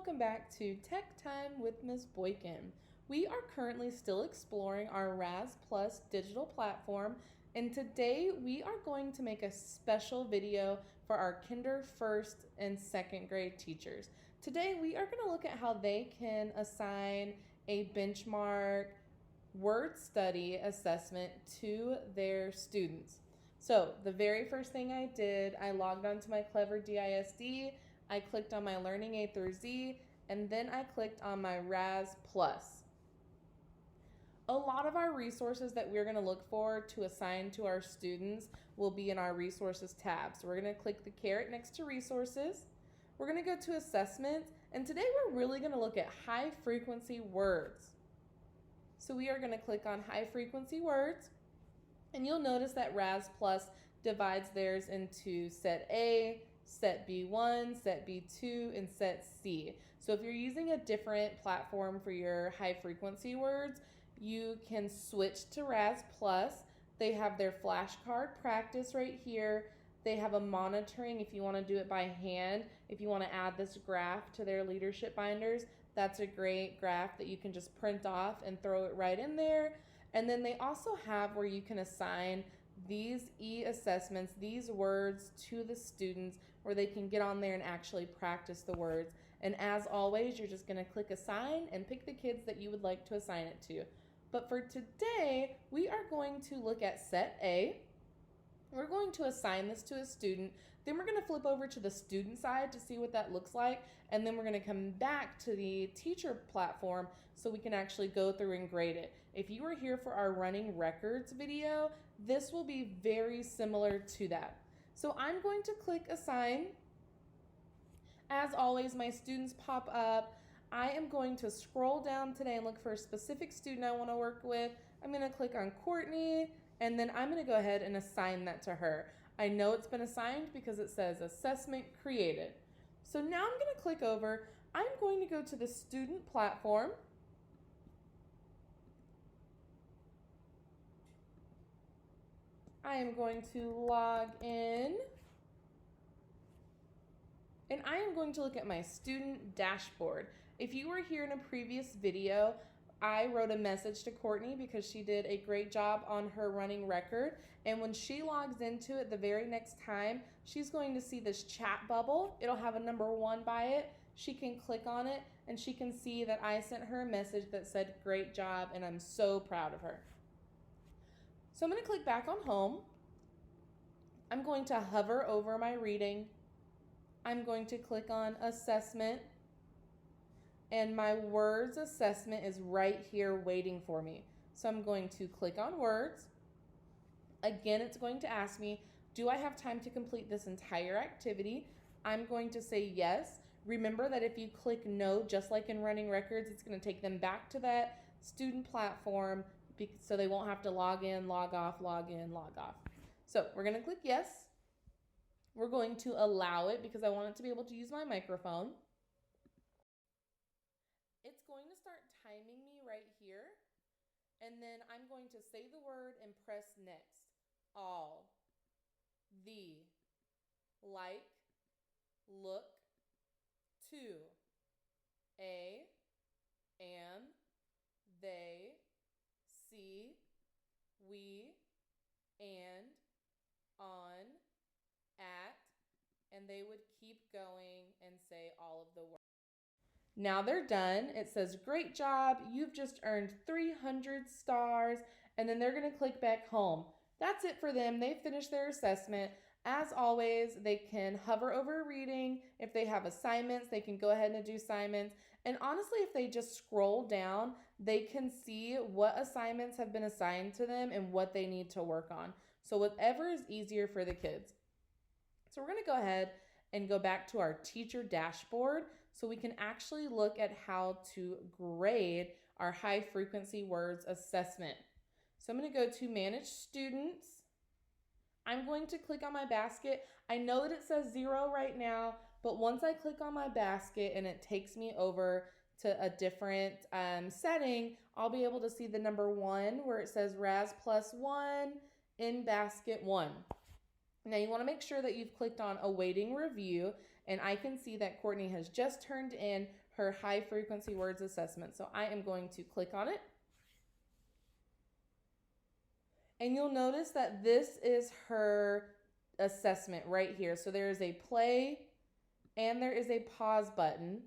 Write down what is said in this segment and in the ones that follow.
welcome back to Tech Time with Ms. Boykin. We are currently still exploring our Raz Plus digital platform, and today we are going to make a special video for our kinder, first, and second grade teachers. Today we are going to look at how they can assign a benchmark word study assessment to their students. So the very first thing I did, I logged onto my Clever DISD, I clicked on my Learning A through Z, and then I clicked on my Raz Plus. A lot of our resources that we're going to look for to assign to our students will be in our Resources tab. So we're going to click the caret next to Resources. We're going to go to Assessments, and today we're really going to look at high frequency words. So we are going to click on high frequency words, and you'll notice that Raz Plus divides theirs into Set A, Set B1, Set B2, and Set C. So if you're using a different platform for your high frequency words, you can switch to Raz Plus. They have their flashcard practice right here. They have a monitoring if you want to do it by hand. If you want to add this graph to their leadership binders, that's a great graph that you can just print off and throw it right in there. And then they also have where you can assign these e-assessments, these words to the students where they can get on there and actually practice the words. And as always, you're just going to click assign and pick the kids that you would like to assign it to. But for today, we are going to look at Set A. We're going to assign this to a student. Then we're going to flip over to the student side to see what that looks like. And then we're going to come back to the teacher platform so we can actually go through and grade it. If you were here for our running records video, this will be very similar to that. So I'm going to click assign. As always, my students pop up. I am going to scroll down today and look for a specific student I want to work with. I'm going to click on Courtney, and then I'm going to go ahead and assign that to her. I know it's been assigned because it says assessment created. So now I'm going to click over. I'm going to go to the student platform. I am going to log in, and I am going to look at my student dashboard. If you were here in a previous video, I wrote a message to Courtney because she did a great job on her running record. And when she logs into it the very next time, she's going to see this chat bubble. It'll have a number 1 by it. She can click on it and she can see that I sent her a message that said, great job, and I'm so proud of her. So I'm going to click back on home. I'm going to hover over my reading. I'm going to click on assessment. And my words assessment is right here waiting for me. So I'm going to click on words. Again, it's going to ask me, do I have time to complete this entire activity? I'm going to say yes. Remember that if you click no, just like in running records, it's going to take them back to that student platform so they won't have to log in, log off, log in, log off. So we're going to click yes. We're going to allow it because I want it to be able to use my microphone. It's going to start timing me right here. And then I'm going to say the word and press next. All, the, like, look, to, a, and, they, see, we, and, on, at, and they would keep going and say all of the words. Now they're done. It says, great job. You've just earned 300 stars. And then they're going to click back home. That's it for them. They finished their assessment. As always, they can hover over reading. If they have assignments, they can go ahead and do assignments. And honestly, if they just scroll down, they can see what assignments have been assigned to them and what they need to work on. So whatever is easier for the kids. So we're going to go ahead and go back to our teacher dashboard so we can actually look at how to grade our high frequency words assessment. So I'm going to go to manage students. I'm going to click on my basket. I know that it says 0 right now, but once I click on my basket and it takes me over to a different setting, I'll be able to see the number 1 where it says Raz Plus 1 in basket 1. Now you want to make ssure that you've clicked on awaiting review, and I can see that Courtney has just turned in her high frequency words assessment. So I am going to click on it. And you'll notice that this is her assessment right here. So there is a play and there is a pause button.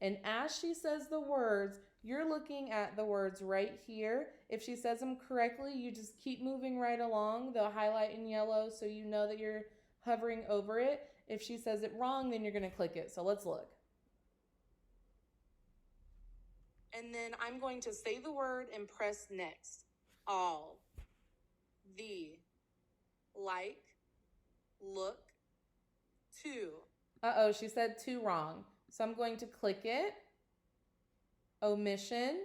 And as she says the words, you're looking at the words right here. If she says them correctly, you just keep moving right along. They'll highlight in yellow so you know that you're hovering over it. If she says it wrong, then you're going to click it. So let's look. And then I'm going to say the word and press next. All, the, like, look, to. Uh-oh, she said to wrong. So I'm going to click it. Omission.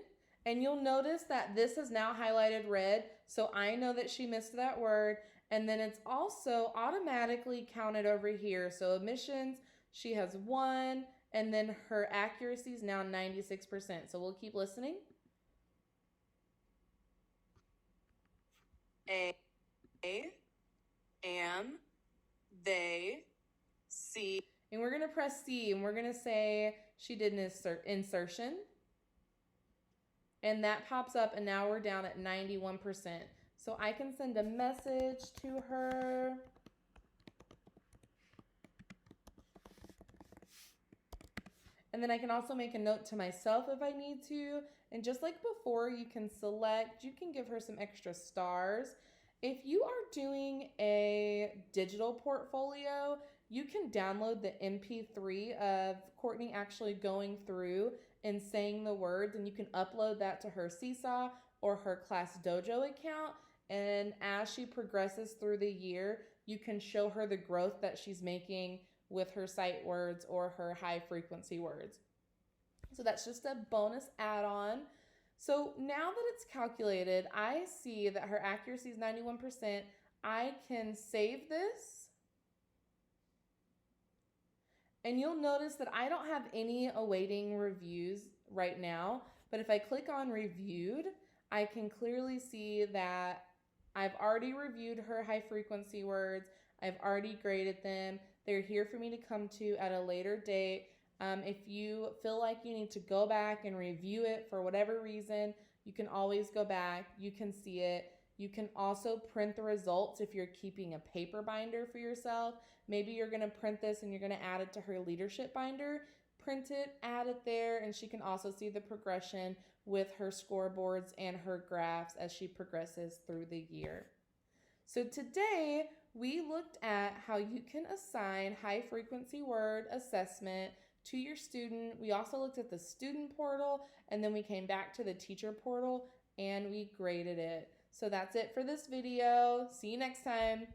And you'll notice that this is now highlighted red. So I know that she missed that word. And then it's also automatically counted over here. So omissions, she has 1. And then her accuracy is now 96%. So we'll keep listening. Am, they, see. And we're going to press C and we're going to say she did an insertion. And that pops up and now we're down at 91%. So I can send a message to her. And then I can also make a note to myself if I need to. And just like before, you can select, you can give her some extra stars. If you are doing a digital portfolio, you can download the MP3 of Courtney actually going through and saying the words, and you can upload that to her Seesaw or her Class Dojo account. And as she progresses through the year, you can show her the growth that she's making with her sight words or her high frequency words. So that's just a bonus add-on. So now that it's calculated, I see that her accuracy is 91%. I can save this. And you'll notice that I don't have any awaiting reviews right now. But if I click on reviewed, I can clearly see that I've already reviewed her high frequency words. I've already graded them. They're here for me to come to at a later date. If you feel like you need to go back and review it for whatever reason, you can always go back. You can see it. You can also print the results if you're keeping a paper binder for yourself. Maybe you're going to print this and you're going to add it to her leadership binder. Print it, add it there, and she can also see the progression with her scoreboards and her graphs as she progresses through the year. So today, we looked at how you can assign high frequency word assessment to your student. We also looked at the student portal, and then we came back to the teacher portal and we graded it. So that's it for this video. See you next time.